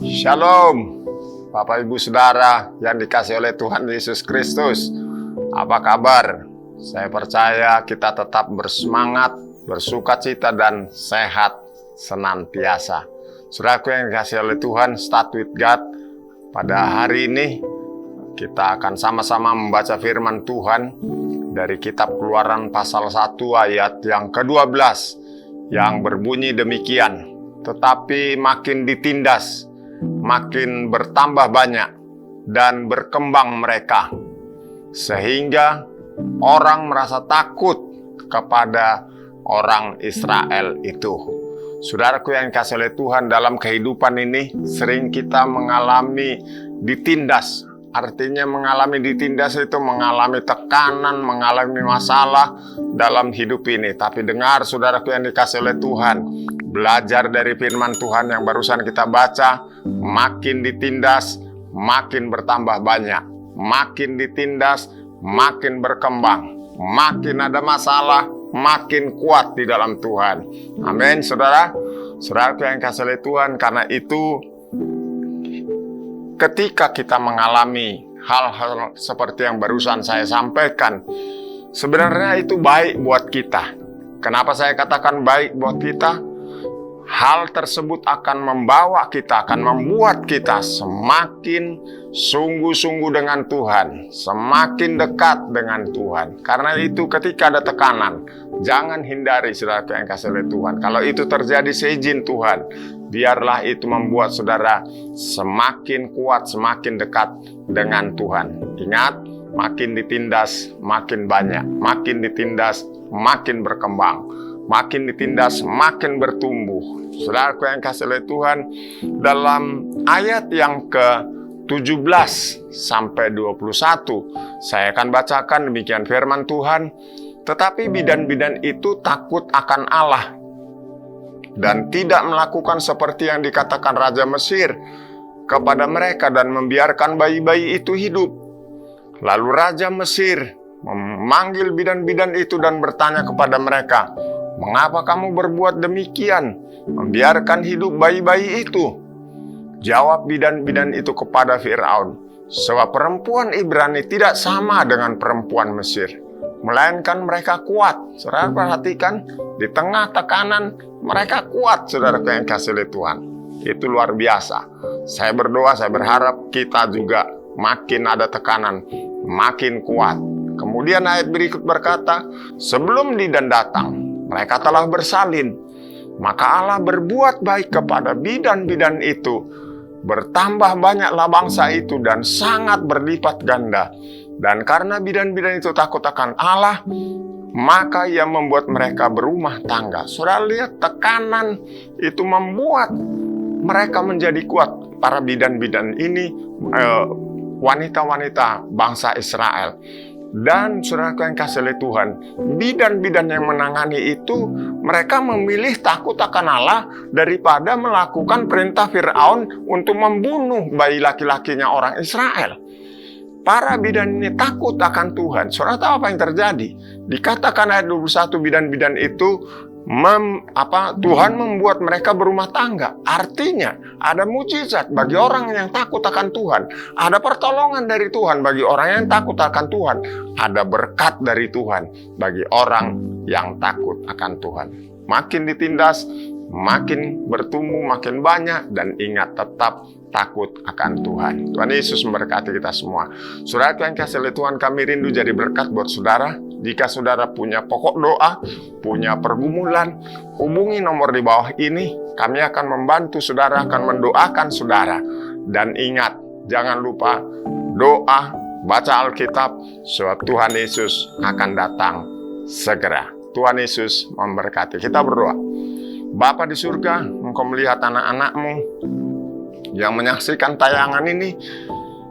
Shalom, Bapak Ibu Saudara yang dikasihi oleh Tuhan Yesus Kristus. Apa kabar? Saya percaya kita tetap bersemangat, bersukacita dan sehat senantiasa. Saudaraku yang dikasihi oleh Tuhan, Start with God. Pada hari ini kita akan sama-sama membaca firman Tuhan dari kitab Keluaran pasal 1 ayat yang ke-12 yang berbunyi demikian. Tetapi makin ditindas, makin bertambah banyak dan berkembang mereka, sehingga orang merasa takut kepada orang Israel itu. Saudaraku yang dikasihi oleh Tuhan, dalam kehidupan ini sering kita mengalami ditindas. Artinya mengalami ditindas itu mengalami tekanan, mengalami masalah dalam hidup ini. Tapi dengar saudaraku yang dikasihi oleh Tuhan, belajar dari firman Tuhan yang barusan kita baca, makin ditindas, makin bertambah banyak. Makin ditindas, makin berkembang. Makin ada masalah, makin kuat di dalam Tuhan. Amin, saudara. Saudaraku yang dikasihi oleh Tuhan, karena itu ketika kita mengalami hal-hal seperti yang barusan saya sampaikan, sebenarnya itu baik buat kita. Kenapa saya katakan baik buat kita? Hal tersebut akan membawa kita, akan membuat kita semakin sungguh-sungguh dengan Tuhan, semakin dekat dengan Tuhan. Karena itu ketika ada tekanan, jangan hindari saudara yang dikasihi oleh Tuhan. Kalau itu terjadi seizin Tuhan, biarlah itu membuat saudara semakin kuat, semakin dekat dengan Tuhan. Ingat, makin ditindas, makin banyak. Makin ditindas, makin berkembang. Makin ditindas, makin bertumbuh. Saudaraku yang dikasihi oleh Tuhan, dalam ayat yang ke-17 sampai 21, saya akan bacakan demikian firman Tuhan. Tetapi bidan-bidan itu takut akan Allah dan tidak melakukan seperti yang dikatakan Raja Mesir kepada mereka dan membiarkan bayi-bayi itu hidup. Lalu Raja Mesir memanggil bidan-bidan itu dan bertanya kepada mereka, "Mengapa kamu berbuat demikian, membiarkan hidup bayi-bayi itu?" Jawab bidan-bidan itu kepada Firaun, "Sebab perempuan Ibrani tidak sama dengan perempuan Mesir, melainkan mereka kuat." Saudara perhatikan, di tengah tekanan mereka kuat, saudara yang dikasihi oleh Tuhan. Itu luar biasa. Saya berdoa, saya berharap kita juga makin ada tekanan, makin kuat. Kemudian ayat berikut berkata, "Sebelum Didan datang, mereka telah bersalin. Maka Allah berbuat baik kepada bidan-bidan itu. Bertambah banyaklah bangsa itu dan sangat berlipat ganda. Dan karena bidan-bidan itu takut akan Allah, maka Ia membuat mereka berumah tangga." Saudara lihat, tekanan itu membuat mereka menjadi kuat. Para bidan-bidan ini wanita-wanita bangsa Israel. Dan saudaraku yang dikasihi oleh Tuhan, bidan-bidan yang menangani itu, mereka memilih takut akan Allah daripada melakukan perintah Firaun untuk membunuh bayi laki-lakinya orang Israel. Para bidan ini takut akan Tuhan. Saudara tahu apa yang terjadi? Dikatakan ayat 21, bidan-bidan itu Tuhan membuat mereka berumah tangga. Artinya ada mujizat bagi orang yang takut akan Tuhan. Ada pertolongan dari Tuhan bagi orang yang takut akan Tuhan. Ada berkat dari Tuhan bagi orang yang takut akan Tuhan. Makin ditindas, makin bertumbuh, makin banyak. Dan ingat, tetap takut akan Tuhan. Tuhan Yesus memberkati kita semua. Saudara yang dikasihi oleh Tuhan, kami rindu jadi berkat buat saudara. Jika saudara punya pokok doa, punya pergumulan, hubungi nomor di bawah ini. Kami akan membantu saudara, akan mendoakan saudara. Dan ingat, jangan lupa doa, baca Alkitab, sebab Tuhan Yesus akan datang segera. Tuhan Yesus memberkati. Kita berdoa. Bapa di surga, Engkau melihat anak-anak-Mu yang menyaksikan tayangan ini.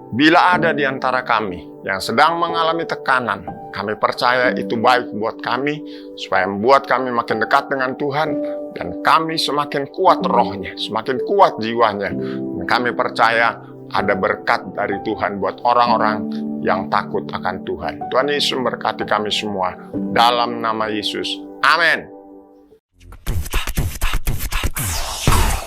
Bila ada di antara kami yang sedang mengalami tekanan, kami percaya itu baik buat kami, supaya membuat kami makin dekat dengan Tuhan, dan kami semakin kuat rohnya, semakin kuat jiwanya. Dan kami percaya ada berkat dari Tuhan buat orang-orang yang takut akan Tuhan. Tuhan Yesus memberkati kami semua. Dalam nama Yesus. Amin.